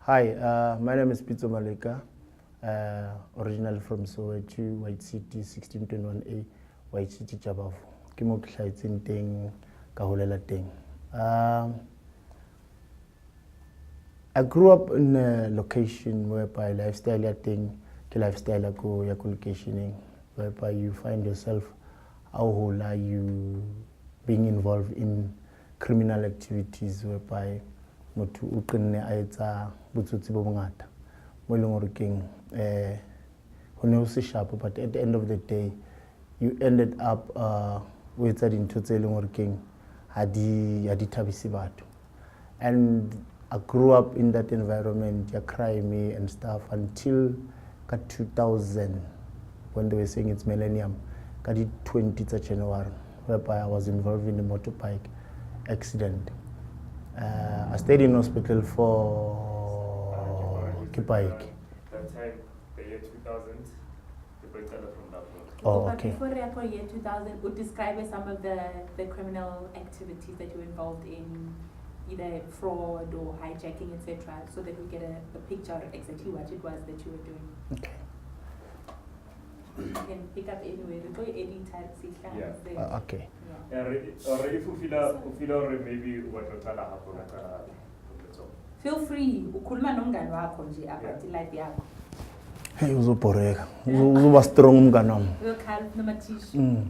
Hi, my name is Pitso Maleka, originally from Soweto, White City, 1621A, White City, Jabavu. Ke mo ke hlaetseng teng ka holela teng. I grew up in a location whereby lifestyle ya teng ke lifestyle ya ko locationing, whereby you find yourself how whole are you being involved in criminal activities, whereby motho o qenne a etsa botsotsi bo bongata mo leng hore keng ho ne ho se sharp, but at the end of the day you ended up o etsa dintho tse leng hore keng ha di thabise batho. And I grew up in that environment, ya crime and stuff, until 2000 when they were saying it's millennium, ka di 20 tsa January, whereby I was involved in a motorbike accident. I stayed in hospital for bike. That time, the year 2000, the breakdown from that one. Oh, okay. But before the year 2000, would describe some of the criminal activities that you were involved in, either fraud or hijacking, etc., so that we get a picture of exactly what it was that you were doing. Okay. You can pick up anywhere. We go any time. Yeah. Okay. Yeah. Or if you feel maybe what Feel free. Ukhuluma nomngani wakho nje about life yakho. Hey, uzoboreka. Uzoba strong umngani wami. We'll call number tissue.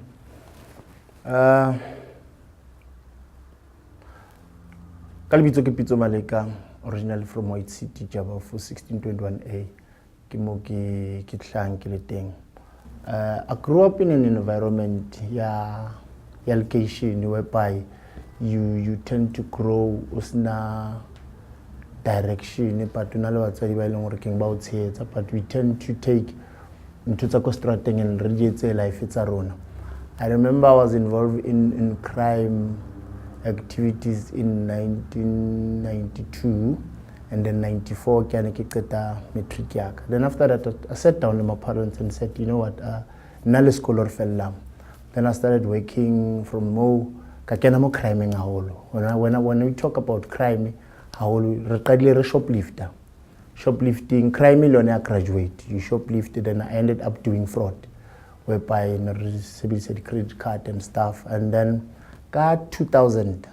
Kalibitso ke Pitso Maleka, originally from White City, Jabavu, 1621A. Ke mo ke tlang ke le teng. I grew up in an environment ya location whereby you tend to grow usna direction, but una le batswadi ba ileng hore keng ba o tshehetsa, but we tend to take ntho tsa ko strateng and re etse life tsa rona. I remember I was involved in crime activities in 1992, and then 94 ke ane ke qeta matric yaka. Then after that I sat down with my parents and said, you know what, nna le sekolo re fellang. Then I started working from mo ka kena mo crime haholo. When we talk about crime haholo, re qadile re shoplifting, crime le yona ya graduate, you shoplifted, and I ended up doing fraud, whereby re sebedisa di credit card and stuff. And then ka 2000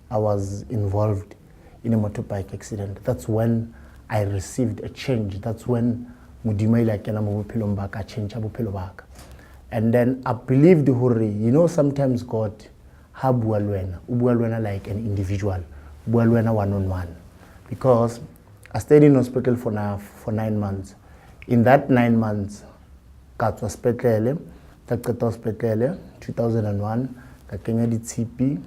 I was involved in a motorbike accident. That's when I received a change. That's when Modimo ile kena mo bophelong ba ka change bophelo ba ka. And then I believed hore, you know, sometimes God ha bua le wena, o bua le wena like an individual, bua le wena one-on-one. Because I stayed in hospital for 9 months. In that 9 months, ka tswa sepetlele, ka qeta hospital 2001, ka kenya di-TP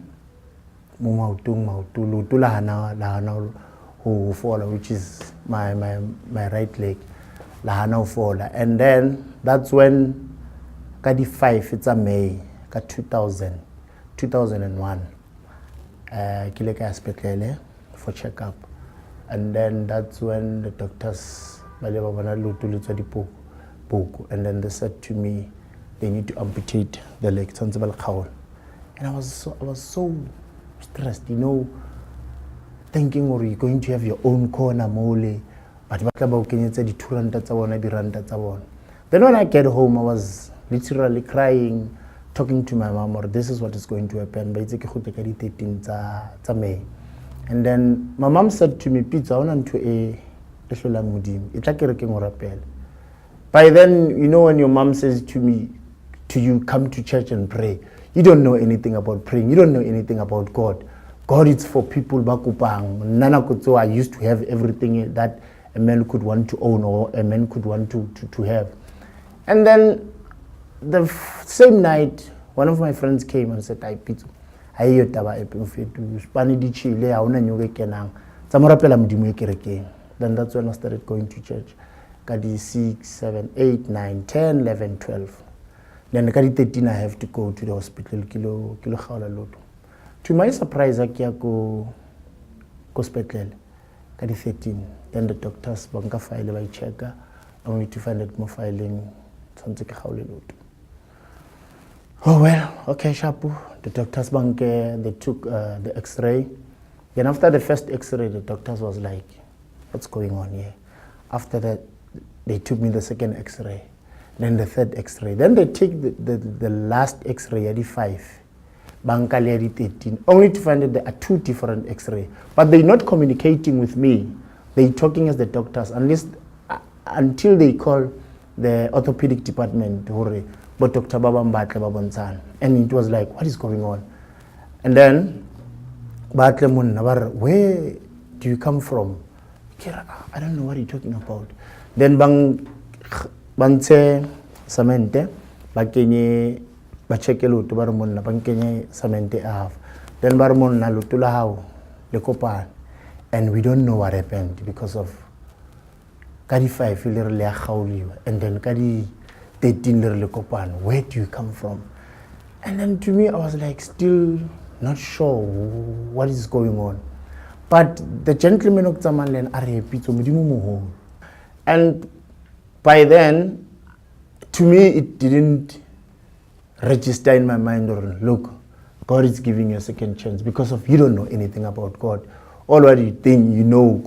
mo maotong leoto la hana ho fola, which is my right leg, la hana ho fola. And then that's when ka di 5 it's a May ka 2001 ke le ka hospital for checkup. And then that's when the doctors ba le ba bona leoto le tswa dipoko, and then they said to me they need to amputate the leg, and I was so stressed, you know, thinking, or you're going to have your own corner mole, but then when I get home I was literally crying, talking to my mom, or this is what is going to happen. And then my mom said to me, Pitso, by then, you know, when your mom says to you, come to church and pray, you don't know anything about praying. You don't know anything about God. God is for people bakupang. Nana kutso, I used to have everything that a man could want to own or a man could want to have. And then the same night, one of my friends came and said, "Ai Pitso, ayo taba e pemfetu, spani di chile, ha una nyoke kenang. Tsamorapela modimo e kerekeng." Then that's when I started going to church. Kadi 6, 7, 8, 9, 10, 11, 12. Then kadi 13 I have to go to the hospital kilo khaola loto. To my surprise I go hospital kadi 13. Then the doctors banka file by checker, only to find that more filing something khaola loto. Oh well, okay, Shapu. The doctors banke, they took the X-ray. Then after the first X-ray, the doctors was like, what's going on here? After that, they took me the second x-ray, then the third x-ray. Then they take the last x-ray at the 5, Bankali at the 13, only to find that there are 2 different x-rays. But they're not communicating with me. They're talking as the doctors, until they call the orthopedic department, but Dr. And it was like, what is going on? And then, where do you come from? I don't know what you're talking about. Then bangse samente, bakenye bacheke lutu barumon na bankenye samente af. Then barumon na lutula how le kopan, and we don't know what happened because of kadi 5 lirle khauliwa, and then kadi 13 lirle kopan. Where do you come from? And then to me, I was like still not sure what is going on. But the gentleman of Tsamanlen are Pitso Maleka. And by then, to me, it didn't register in my mind, or look, God is giving you a second chance because of you don't know anything about God. All what you think you know,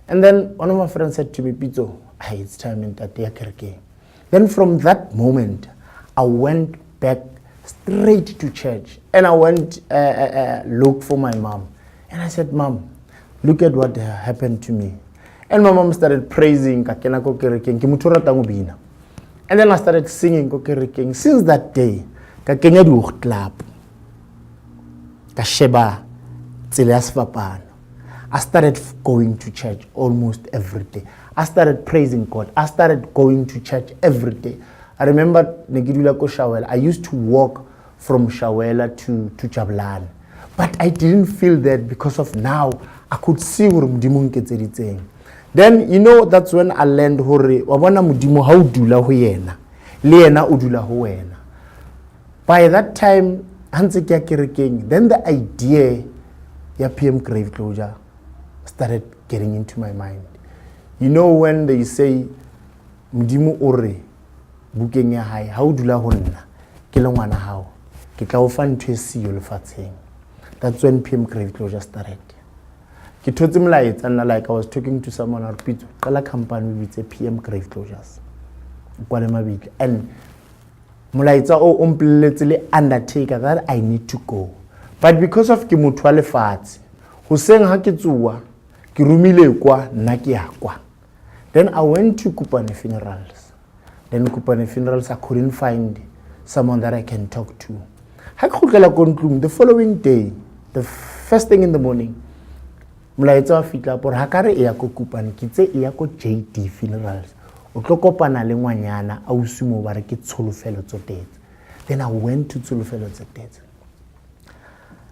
and then one of my friends said to me, Pitso, it's time in Tatia. Then from that moment, I went back straight to church, and I went look for my mom, and I said, Mom, look at what happened to me. And my mom started praising, and then I started singing. Since that day, I started going to church almost every day. I started praising God. I started going to church every day. I remember I used to walk from Shawela to Chablan. But I didn't feel that because of now I could see where Mudimu Nketseditseng. Then you know that's when I learned hore wabona Mudimu how dula ho yena. Le yena o dula ho wena. By that time hantse ke kerekeng, then the idea ya PM grave closure started getting into my mind. You know when they say Mudimu ore bukeng ya hae ha o dula ho nna ke le ngwana hao ke tla o fa ntwe siyo lefatsheng. That's when PM grave closure started. Ke thotse molaetsa nna like I was talking to someone or Pitso qala company with a PM grave closures kwale mabitla, and molaetsa o ompelletse le undertaker that I need to go, but because of ke motho wa lefatshe hoseng ha ke tsuwa ke rumile kwa nna ke ya kwa. Then I went to Kupane funerals. Then Kupane funerals, I couldn't find someone that I can talk to. The following day, the first thing in the morning, molaetsa wa fitla por hakare e ya ko Kupane kitse e ya ko JD funerals. O tlo kopana le ngwanyana a usumo ba re ke tsholofelo tsotetse. Then I went to tsholofelo tsotetse.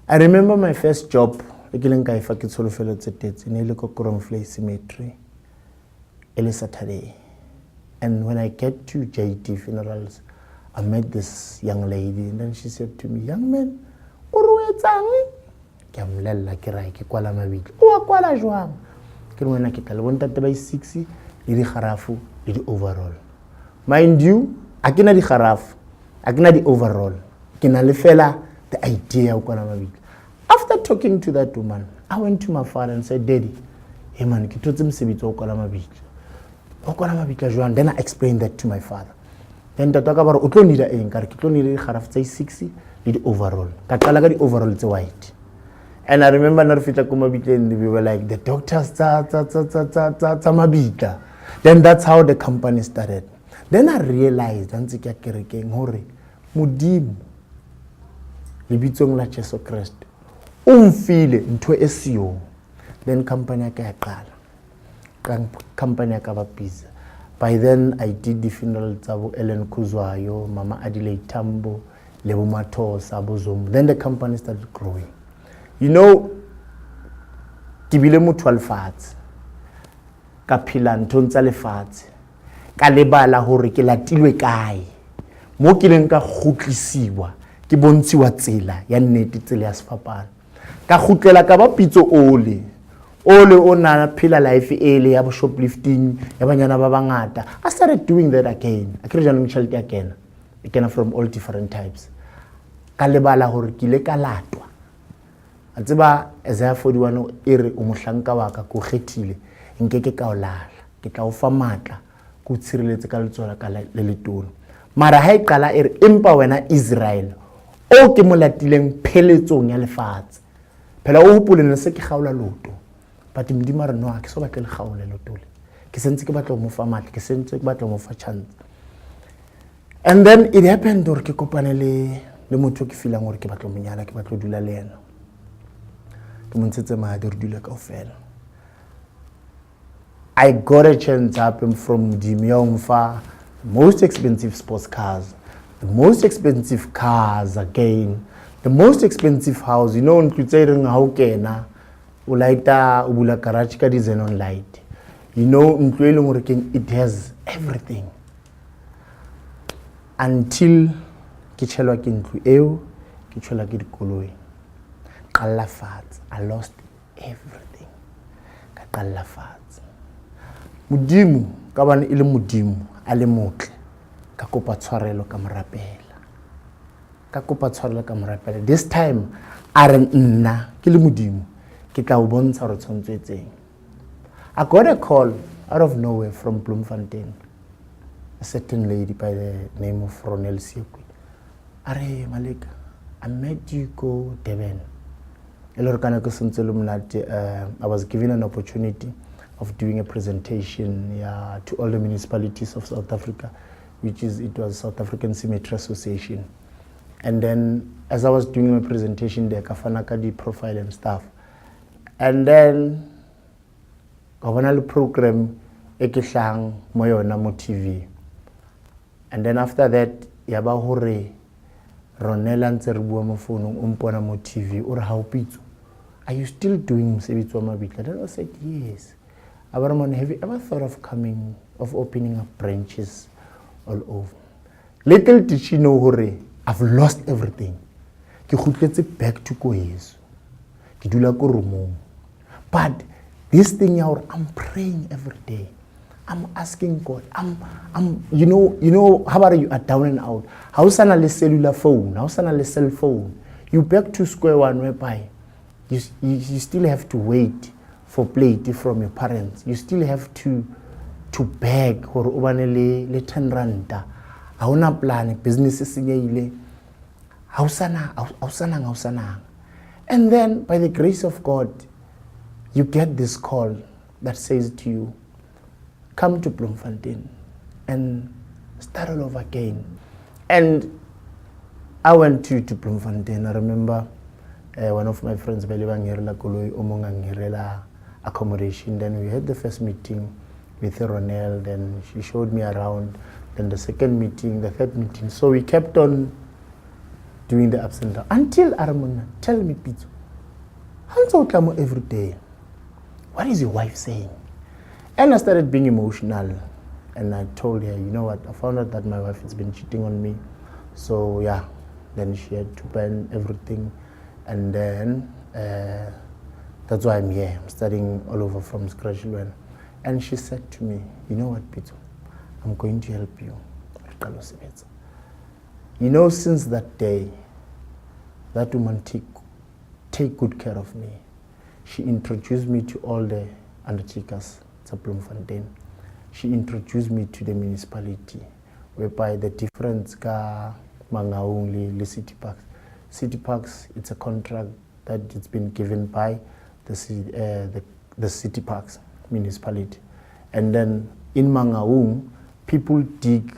I remember my first job e ke leng ka ifa ke tsholofelo tsotetse ne le ko Kromflay Cemetery ele Saturday. And when I get to JD funerals, I met this young lady, and then she said to me, young man, o re etsang? Ke amolella ke ra ke kwala mabitla. O kwala jwang? Ke re wena ke tla le bontate ba 6 le di kharafu le di overall. Mind you, akena di kharafu, akena di overall. Ke na le fela the idea o kwala mabitla. After talking to that woman, I went to my father and said, Daddy, hey man, ke thotse mosebetsi o kwala mabitla. Then I explained that to my father. Then I talk about utlo nida eng ka re ke tlo nida di kharaf tsa 6 le di overall. Ka qala ka di overall tse white. And I remember na re fitla ko mabitleng, we were like the doctors tsa mabitla. Then that's how the company started. Then I realized ntse ke kerekeng hore Modimo lebitsong la Jesu Christ o mfile ntwe esio. Then company ya ka ya qala. Company ya ka ba busy. By then I did the funeral tsa Ellen Kuzwayo, Mama Adelaide Tambo, Lebo Mato, Sabo Zoom. Then the company started growing. You know, ke bile motho wa lefatshe ka phila ntho tsa lefatshe ka lebala hore ke latilwe kae mo ke leng ka khutlisiwa ke bontshiwa tsela ya nnete tsela ya sefapana ka khutlela ka ba Pitso ole o na phila life ele ya shoplifting ya banyana ba bangata. I started doing that again. I created a child again from all different types. Ka lebala hore ke le ka latwa a tseba Isaiah 41 e re o mohlanka wa ka ko kgethile nkeke ka o lala ke tla o fa matla go tshireletse ka letsola ka le letona mara ha e qala e re empa wena Israel o ke molatileng pheletsong ya lefatshe phela o hopole ne se ke gaola loto but Modimo re no ke so batla le gaole lotole ke sentse ke batla mo fa matla ke sentse ke batla mo fa chance and then it happened gore ke kopane le motho ke feelang gore ke batla mo nyala ke batla dula le yena ke montse madi re dula kaofela I got a chance happen from Modimo for most expensive sports cars, the most expensive cars again, the most expensive house. You know, including how kena, ulaita ubula garage ka design on light. You know, including it has everything. Until ke chelwa ke ntlu eo, ke chelwa ke dikoloi. Qalla fatshe, I lost everything. Ka qalla fatshe. Modimo ka bana ile Modimo a le motle ka kopa tshwarelo ka morapela this time a re nna ke le Modimo ke tla o bontsha re tshwantswetseng. I got a call out of nowhere from Bloemfontein, a certain lady by the name of Ronel Siekwe. Are Maleka, I met you go Durban. I was given an opportunity of doing a presentation to all the municipalities of South Africa, it was South African Cemetery Association. And then as I was doing my presentation there, kafanaka di profile and stuff. And then governal program ekihlang moyona mo TV. And then after that, yaba hore Ronela ntse re bua mo phone umpona mo TV or how Pitso, are you still doing mosebetsi wa mabitla? Then I said yes. Abaramon, have you ever thought of opening up branches all over? Little did she know, hore, I've lost everything. Ke khutletse back to Koyesu. Ke dula ko Rumong. But this thing now, I'm praying every day. I'm asking God. You know, how about you are down and out? How sana le cellular phone? How sana le cell phone? You back to square one whereby you still have to wait for plate from your parents. You still have to beg or ubane le 10 randa. Hauna plan business senyile. Hausana. And then by the grace of God, you get this call that says to you, come to Bloemfontein and start all over again. And I went to Bloemfontein. I remember one of my friends, Belibangirela Koloi Omongangirela accommodation. Then we had the first meeting with Ronel, then she showed me around, then the second meeting, the third meeting. So we kept on doing the ups and downs until Aramona, tell me, Pitso, Hansa every day, what is your wife saying? And I started being emotional, and I told her, you know what, I found out that my wife has been cheating on me. So yeah, then she had to ban everything, and then that's why I'm here. I'm starting all over from scratch. And she said to me, you know what, Pitso, I'm going to help you. You know, since that day, that woman take good care of me. She introduced me to all the undertakers at Bloemfontein. She introduced me to the municipality, whereby the difference ka Mangaung le City Parks. City Parks, it's a contract that it's been given by the City Parks municipality. And then in Mangaung, people dig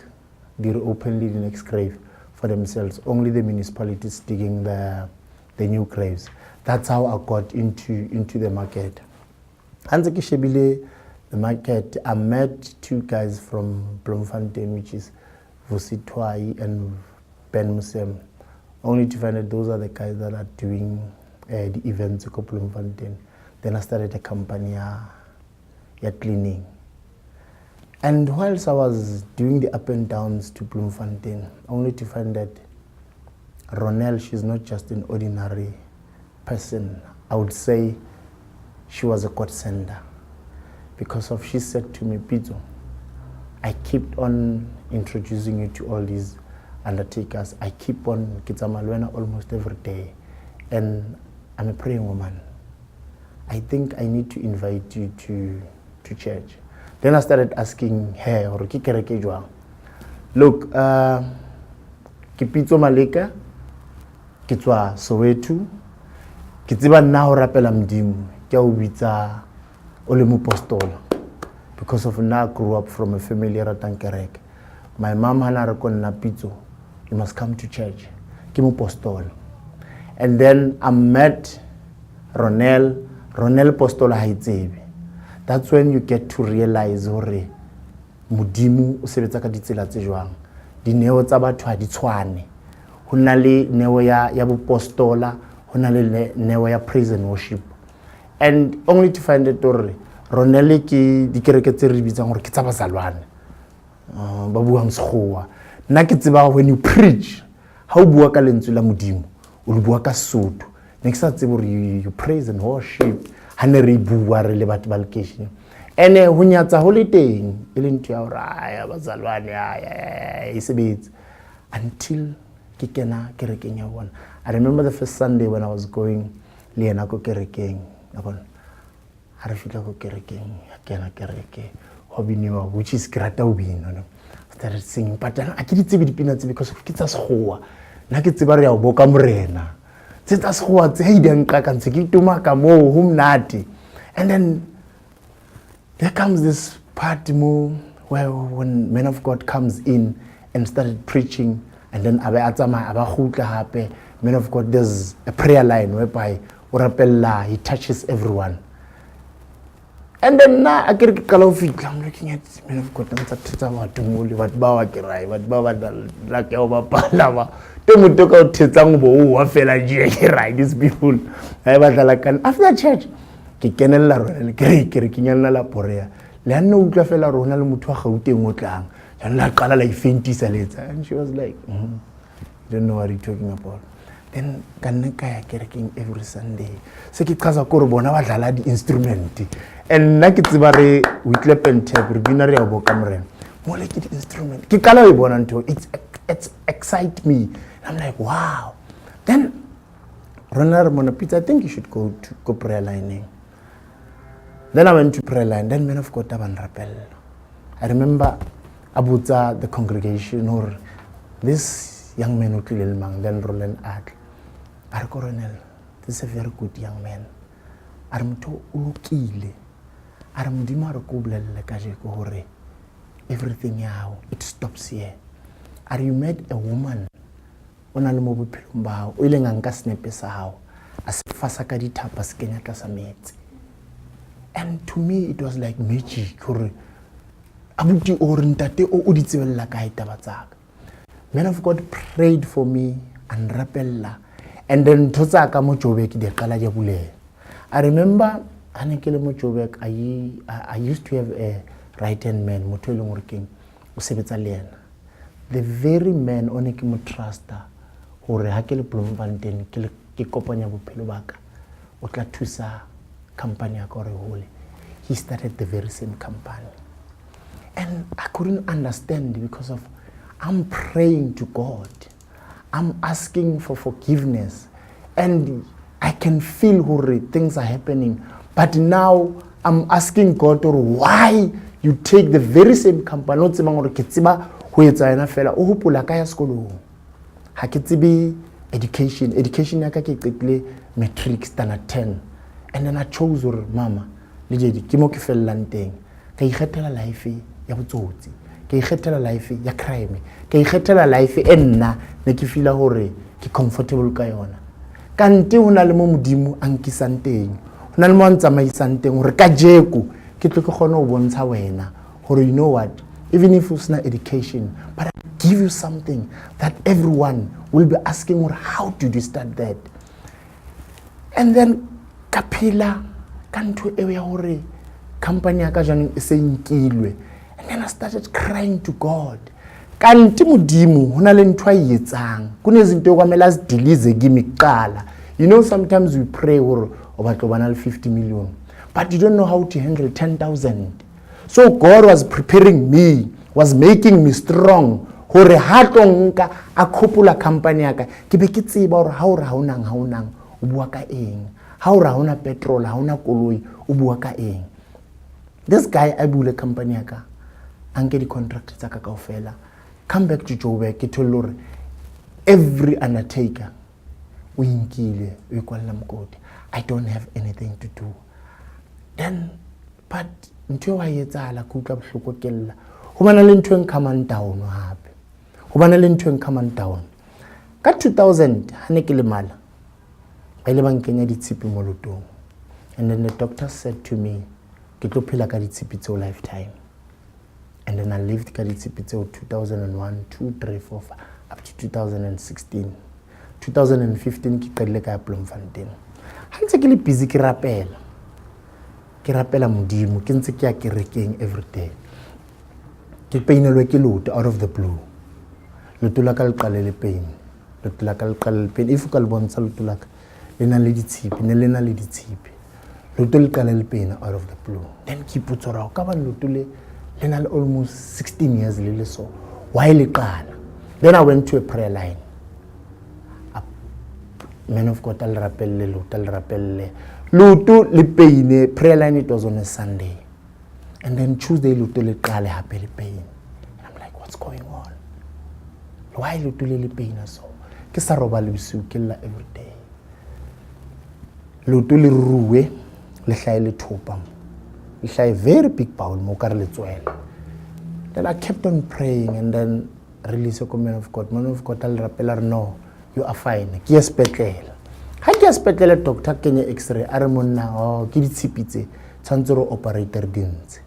openly the next grave for themselves. Only the municipalities digging the new graves. That's how I got into the market. Hanze ke shebile the market, I met two guys from Bloemfontein, which is Vositwai and Ben Musem, only to find that those are the guys that are doing the events at Bloemfontein. Then I started a company cleaning. And whilst I was doing the up and downs to Bloemfontein, only to find that Ronel, she's not just an ordinary person. I would say she was a God sender. Because of she said to me, Pitso, I keep on introducing you to all these undertakers. I keep on Kitsamalwena almost every day. And I'm a praying woman. I think I need to invite you to church. Then I started asking her, or ki kereke jwang. Look, ke Pitso Maleka, ke tswa Soweto, ke tseba nna ho rapela Modimo, ke a o bitsa o le mopostola. Because of now I grew up from a family ratang kereke. My mom hana re ko nna Pitso, you must come to church. Ke mopostola. And then I met Ronel Postola ha itsebe. That's when you get to realize hore Modimo o sebetsa ka ditsela tse jwang. Dineo tsa batho ha di tshwane. Ho na le neo ya bopostola, ho na le neo ya praise and worship. And only to find out hore Ronel ke dikereke tse re bitsang hore ke tsa bazalwane. Ba buang sekgowa. Nna ke tseba when you preach, ha o bua ka lentswe la Modimo, o le bua ka Sotho. Next time you praise and worship. Hane re bua re le batho ba location. Ene ho nyatsa ho le teng e le ntwe ya hore aya bazalwane ya isebetsi until ke kena kerekeng ya bona. I remember the first Sunday when I was going le yena ko kerekeng ya bona. Ha re fitla ko kerekeng ya kena kereke ho biniwa, which is grata o bino, no. Started singing, but I ke ditse dipina tse because ke tsa sekgowa. Nna ke tseba re ya boka morena. Tsa sekgowa tse hi di nka ka ntse ke tuma ka mo ho mnati. And then there comes this part more where when man of God comes in and started preaching, and then abe atsama aba khutla hape. Man of God, there's a prayer line whereby orapella, he touches everyone. And then now I get I'm looking at man of God, I'm about to move, what bawa kirai, what bawa like over palava. Don't talk out Titango, fella kirai, these people. I was like, after church, Kikenella, Kirikinella La Porea, Lano Gafella Ronald Mutua Mutlang, and La Kala like Finty Salita. And she was like, you don't know what you're talking about. Then Kanaka kerking every Sunday. Seki kaza korobona wa dlala di instrument. And nakitsibare with lep and tape binary obo camera. More like the instrument. Ki kala we bona nto. It's excite me. I'm like, wow. Then Ronald Monapita, I think you should go prayer lining. Then I went to prayer line. Then men of God taban rappel. I remember Abuza, the congregation, or this young man who killed Mang, then Roland Art. Our Coronel, this is a very good young man. Armto ulukile. Armdima rokubla lekaje kohore. Everything now, it stops here. Are you met a woman? Onalmobu pilumbao, uilenganka snepesa how. As fasaka di tapas kenya kasamete. And to me, it was like magic. Abuti orintate o uditswela la kaita batsaka. Men of God prayed for me and rappella. And then Tosaka Mochobek de Kalajabule. I remember Anekele Mochobek, I used to have a right hand man, Motolo working, Usebetalian. The very man Onekimo Truster, who Rehakele Plumbanten, Kikopanya Pelubaka, Otlatusa, Campania Corehole. He started the very same company. And I couldn't understand because of I'm praying to God. I'm asking for forgiveness. And I can feel how things are happening. But now I'm asking God why you take the very same company. Not saying kitsiba huetsa ena fela o hopola ka ya sekolo. Ha kitsibi education yaka ke qetle matric standard 10. And then I chose mama le jedi ke mo ke fellang teng. Ka ikgethela life ya botsotsi. Ke ikgethela life ya crime. Ke ikgethela life e nna ne ke feel hore ke comfortable ka yona. Kante hona le mo modimo ankisang teng. Hona le mo ntsamaisang teng hore ka jeko ke tlo ke gone o bontsha wena hore you know what, even if it's not education, but I give you something that everyone will be asking how did you start that? And then kapila kanto ewe hore company ya ka jana e se nkilwe. And then I started crying to God. Kanti modimo hona le ntwa yetsang kunezinto kwamela zidilize kimi qala. You know, sometimes we pray or about 50 million, but you don't know how to handle 10,000. So God was preparing me, was making me strong. Hore ha tonka a khopula company yaka ke be ke tseba hore ha o ra haunang o bua ka eng? Ha o ra hona petrol, ha ona koloi, o bua ka eng? This guy a bule company ya ka, anke di contract tsa ka kaofela, come back to Joburg, ke tholore every undertaker o inkile o ikwalla mokoti. I don't have anything to do. Then but ntwe wa yetsala ku tla bohloko kella. Ho bana le ntwe come down hape. Ho bana le ntwe come down. Ka 2000 ha ne ke le mala. Ba ile ba nkenya ditshipi mo lotong. And then the doctor said to me, ke tlo phela ka ditshipi tse lifetime. And then I lived ka ditshipi tse 2001, 2, 3, 4, 5, up to 2016. 2015 ke qadile ka Bloemfontein. Ha ntse ke le busy ke rapela. Ke rapela modimo, ke ntse ke ya kerekeng every day. Ke painelwe ke loto out of the blue. Loto la ka le qale le pain. Loto la ka le qale le pain. If ka le bontsha loto la ka le na le ditshipi, ne le na le ditshipi. Loto le qale le pain out of the blue. Then ke ipotsa ra ka ba loto le na le almost 16 years le so. Why le qala? Then I went to a prayer line. Man of God, I'll rappelle Luto le pain, prayer line, it was on a Sunday. And then Tuesday, Luto le qale hape le pain. And I'm like, what's going on? Why Luto le pain so? Ke sa roba le bisiu ke la every day. Luto le ruwe, le hlae le thopa. Le hlae very big bowl mo ka re le tswela. Then I kept on praying and then release a man of God. Man of God, I'll rappelle no. You are fine. Ki espetlele. Ha ke espetlele doctor kenye x-ray are monna oh ke ditshipitse tshwantse ro operator dintse.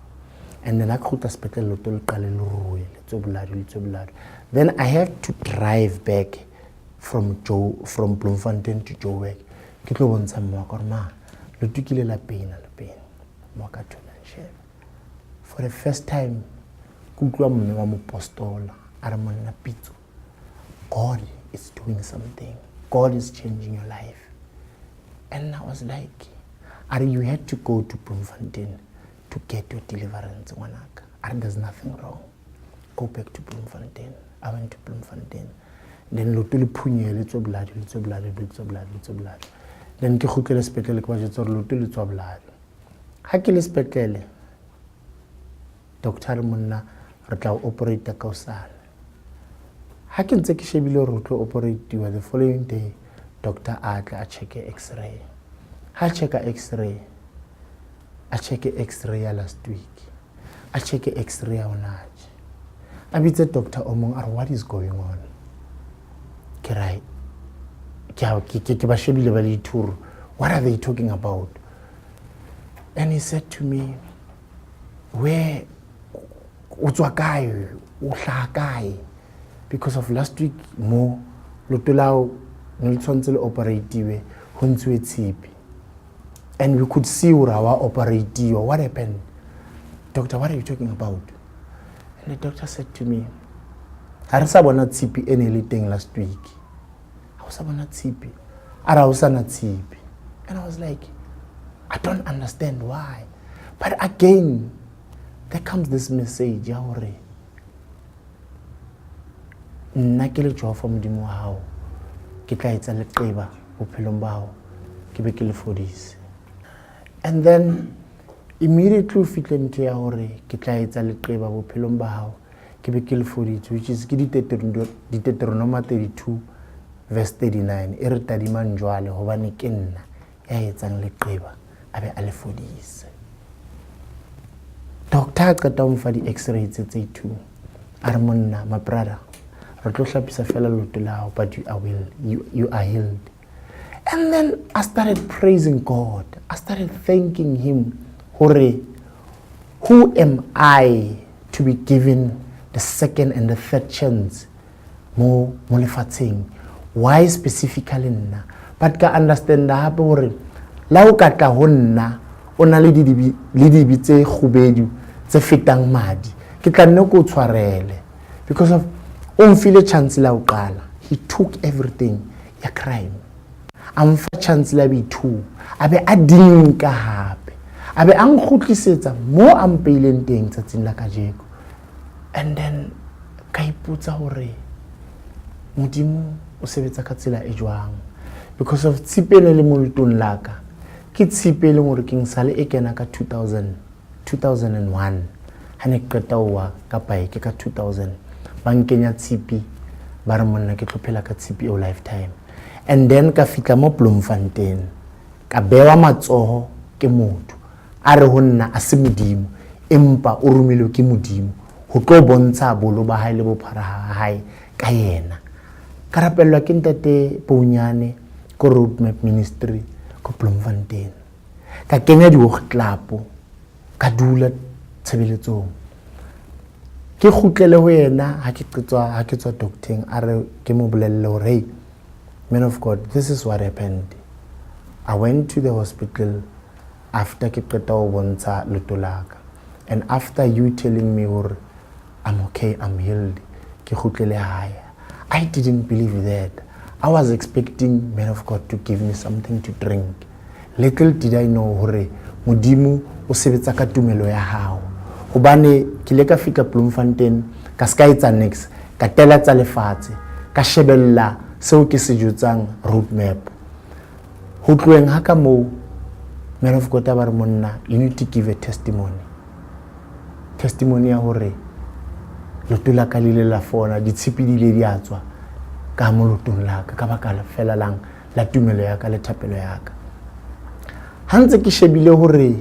And then I khutla espetlele lo tlo qale le ruwe le tsobuladi. Then I have to drive back from Bloemfontein to Joburg. Ke tlo bontsha mma ka ma lo tukile la pain. Mo ka thola shebe. For the first time ku tlwa mme wa mo apostola are monna Pitso. God is doing something. God is changing your life. And I was like, you had to go to Bloemfontein to get your deliverance, Wanaka. There's nothing wrong. Go back to Bloemfontein. I went to Bloemfontein. Then lotuli punye, little blood. Then ke khutele spetlele kwa jetso lotuli tswa blood. Ha ke le spetlele, doctor monna re tla operate ka osala. Ha ke ntse ke shebile re tlo operate the following day, doctor a tla a check x-ray. Ha check x-ray. A check x-ray last week. A check x-ray onage. A bitse doctor omong are what is going on? Ke right. Ke ba shebile ba le tour. What are they talking about? And he said to me, where utswa kae? Uhlaha kae? Because of last week, mo lotolao nilitsontsele operatiwe huntswe tsipi. And we could see our operatiwe. What happened? Doctor, what are you talking about? And the doctor said to me, "Har sa bona tsipi ene le teng last week. Ha sa bona tsipi. Ara o sa na tsipi." And I was like, I don't understand why. But again, there comes this message, ya hore nna ke le tswa fa modimo wa hao ke tla etsa leqeba bophelong ba hao ke be ke le fodise. And then immediately o fihle ntwe ya hore ke tla etsa leqeba bophelong ba hao ke be ke le fodise, which is ke Deuteronomy 32 verse 39 e re tadima njwale hobane ke nna ya etsang leqeba a be a le fodise. Doctor a qeta ho mfa di x-ray tse 2 a re monna, my brother, but you are healed. And then I started praising God. I started thanking Him. Hore, who am I to be given the second and the third chance? Mo lefatsheng. Why specifically nna? But ka understand hape hore la o ka tla ho nna o na le dibi tse khubedu tse fetang madi. Ke tla nne ko tshwarele because of feel chance la uqala. He took everything ya crime. Amfa chance la B2. Abe adinka hape. Abe angkhutlisetsa mo ampeileng teng tsatsing la kajeko. And then ka iputsa hore modimo o sebetsa ka tsela e jwang. because of tshipi ene le mo letong la ka ke tshipi e leng hore ke sale e kena ka 2001 ha ne ke qeta ho wa ka bike ka 2000 ba nkenya tshipi ba re monna ke tlophela ka tshipi o lifetime, and then ka fitla mo Bloemfontein ka bewa matsoho ke motho a re ho nna a se modimo empa o rumilwe ke modimo ho tlo bontsha bolo ba hae le bophara ha hae ka yena. Ka rapellwa ke ntate Pounyane ko roadmap ministry ko Bloemfontein, ka kenya di-work club, ka dula tshebeletsong, ke kgutlele ho yena ha ke tswa doctoring a re ke mo bolelle hore hey man of God, this is what happened. I went to the hospital after ke qeta ho bontsha leto la ka, and after you telling me hore I'm okay, I'm healed, ke kgutlele hae. I didn't believe that. I was expecting man of God to give me something to drink. Little did I know hore modimo o sebetsa ka tumelo ya hao. Hobane ke le ka fika Bloemfontein ka ska etsa next ka tela tsa lefatshe ka shebella seo ke se jutsang roadmap. Ho tloeng ha ka mo man of God ba re monna, you need to give a testimony ya hore leto la ka le la fona ditshipi di le di atswa ka mo lotong la ka baka la fela lang la tumelo ya ka le thapelo ya ka. Ha ntse ke shebile hore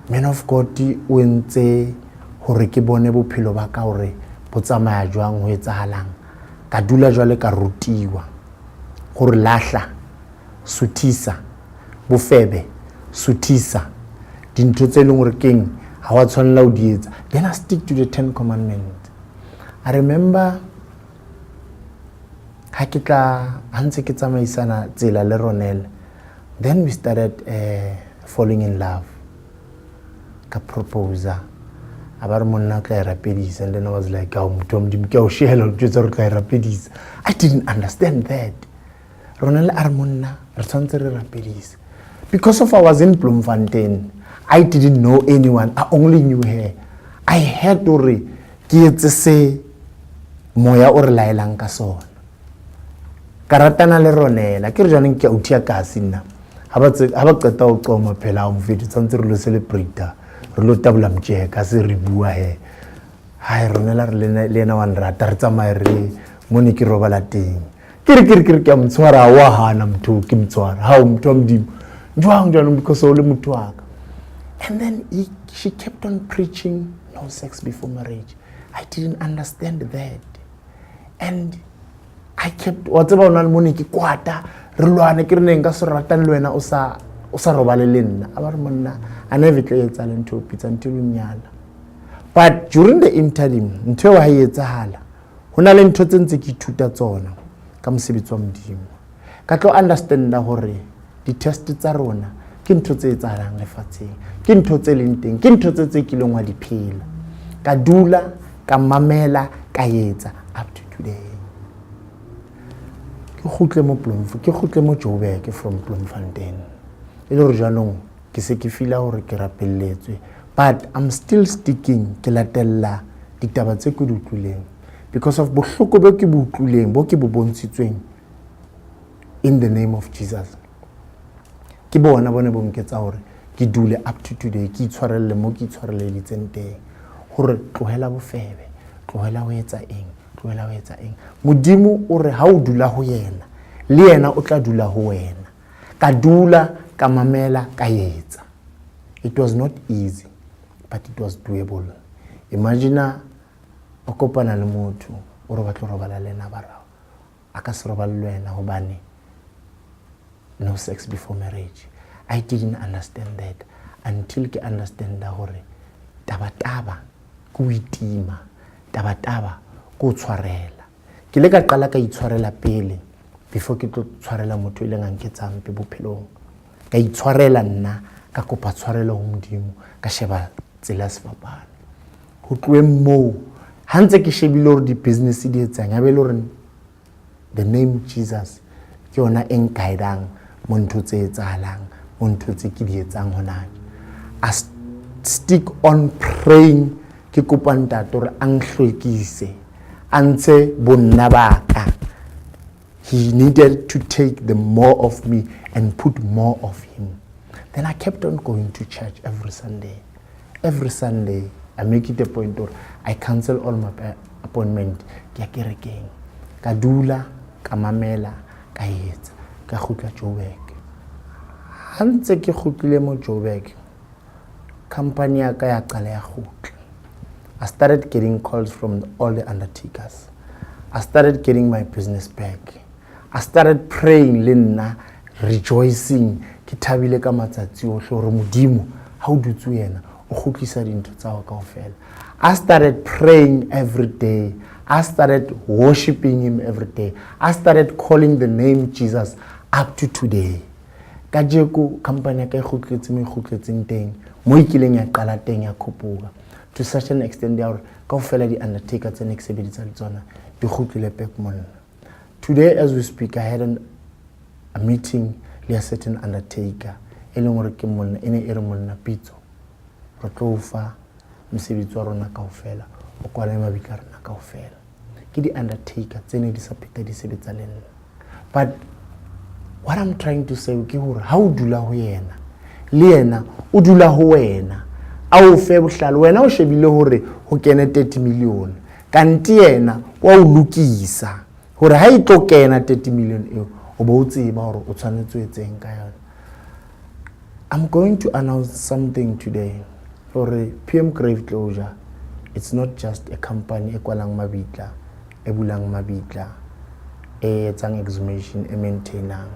man of God o entse hore ke bone bophelo ba ka hore bo tsamaya jwang ho etsahalang, ka dula jwale ka rutiwa hore lahla, suthisa, bofebe, suthisa, dintho tse leng hore keng ha wa tshwanela ho di etsa. Then I stick to the 10 commandments. I remember ha ntse ke tsamaisana tsela le Ronel, then we started falling in love. Ka proposa a re monna ka rapedisa, and then I was like I didn't understand that. Ronel a re monna re tshwantse re rapedisa because of I was in Bloemfontein. I didn't know anyone, I only knew her. I had to ke etse se moya o re laelang ka sona. Ka ratana le Ronela ke re jwaneng ke uthia kasi nna ha ba qeta ho qoma phela o mfedi tsantse re lo celebrate re lo tabula mtje ka se re bua he. Hai Ronela re le ena wa nrata re tsamaye re mone ke robala teng ke a mtshwara wa hana mtho ke mtshwara ha o mtho mdimo jwang because o le motho wa ka. And then she kept on preaching no sex before marriage. I didn't understand that, and I kept whatever on mone ke kwata re lwane ke re neng ka se ratang le wena o sa robale le nna a ba re monna a never tla etsa le ntho pizza until unyala. But during the interim ntho wa etsahala hona le ntho tse ntse ke ithuta tsona ka mosebetsi wa modimo, ka tlo understanda hore di test tsa rona ke ntho tse etsahalang lefatsheng, ke ntho tse leng teng, ke ntho tse kileng wa di phela, ka dula ka mamela ka etsa up to today. Ke khutle mo Joburg from Bloemfontein e le hore jwanong ke se ke fila hore ke rapelletswe, but I'm still sticking ke latella ditaba tse ke di utlwileng because of bohloko bo ke bo utlwileng bo ke bo bontshitsweng in the name of Jesus. Ke bona bone bo nketsa hore ke dule up to today ke itshwarelle mo ke itshwarelleditseng teng hore tlohela bofebe, tlohela ho etsa eng. Modimo o re ha o dula ho yena le yena o tla dula ho wena. Ka dula ka mamela ka etsa. It was not easy, but it was doable. Imagine o kopana le motho o re batla robala le ena barao a ka se robala le wena hobane no sex before marriage. I didn't understand that until ke understand hore taba ku itima, taba ku tshwarela. Ke le ka qala ka itshwarela pele before ke tlo tshwarela motho ile nga nketsang pe bophelong. Ka itshwarela nna ka kopa tshwarelo ho modimo ka sheba tsela sefapana. Ho tloeng moo ha ntse ke shebile hore di business di etsang a be le hore the name Jesus ke yona e nkaidang mo ntho tse etsahalang, mo ntho tse ke di etsang hona. I stick on praying ke kopa ntate hore a nhlwekise a ntshe bonna ba ka he needed to take the more of me and put more of him. Then I kept on going to church every Sunday. Every Sunday, I make it a point or I cancel all my appointment. Ka kerekeng, ka dula, ka mamela, ka etsa, ka khutla Joburg. Ha ntse ke khutlile mo Joburg, company ya ka ya qala ya khutla. I started getting calls from all the undertakers. I started getting my business back. I started praying le nna, rejoicing, ke thabile ka matsatsi ohle hore Modimo ha o dutse yena o khutlisa dintho tsa ho kaofela. I started praying every day. I started worshiping him every day. I started calling the name Jesus up to today. Ka jeko company ya ka e khutletse mo khutletseng teng, mo ikileng ya qala teng ya khopoga. To such an extent ya hore kaofela di undertaker tse ne ke sebeditsa le tsona di khutlile back monna. Today as we speak, I had a meeting le a certain undertaker e leng hore ke monna ene e re monna Pitso re tlo fa mosebetsi wa rona kaofela o kwala mabitla rona kaofela ke di undertaker tsene di sa pheta di sebetsa le nna. But what I'm trying to say ke hore ha o dula ho yena le yena o dula ho wena a o fe bohlalo wena o shebile hore ho kene 30 million kanti yena wa o lokisa hore ha e tlo kena 30 million eo o bo o tseba hore o tshwanetse o etseng ka yona. I'm going to announce something today. For PM Grave Closure, it's not just a company e kwalang mabitla, e bulang mabitla, e etsang exhumation, e maintainang.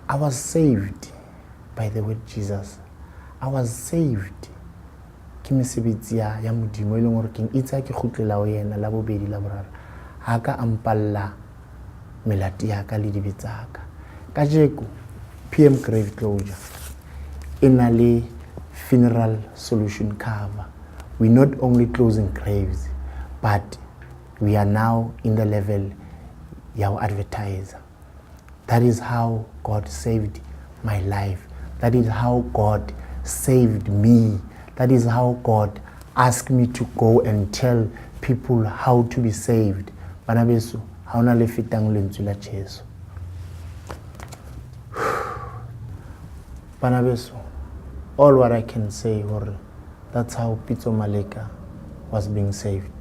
I was saved by the word Jesus. I was saved. Ke mesebetsi ya Modimo e leng hore ke itse ke khutlela ho yena la bobedi la boraro. Ha ka ampalla melati ya ka le dibetsaka. Ka jeko PM Grave Closure ina le funeral solution cover. We're not only closing graves, but we are now in the level ya advertiser. That is how God saved my life. That is how God saved me. That is how God asked me to go and tell people how to be saved. Bana beso, ha ona le fetang lentswe la Jesu. Bana beso, all what I can say, or that's how Pitso Maleka was being saved.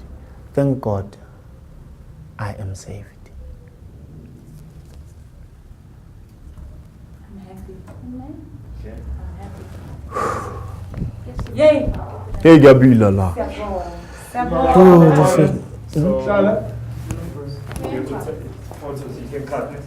Thank God I am saved. I'm happy. Okay. I'm happy. Yay! Hey, Gabila la. So, you can cut it.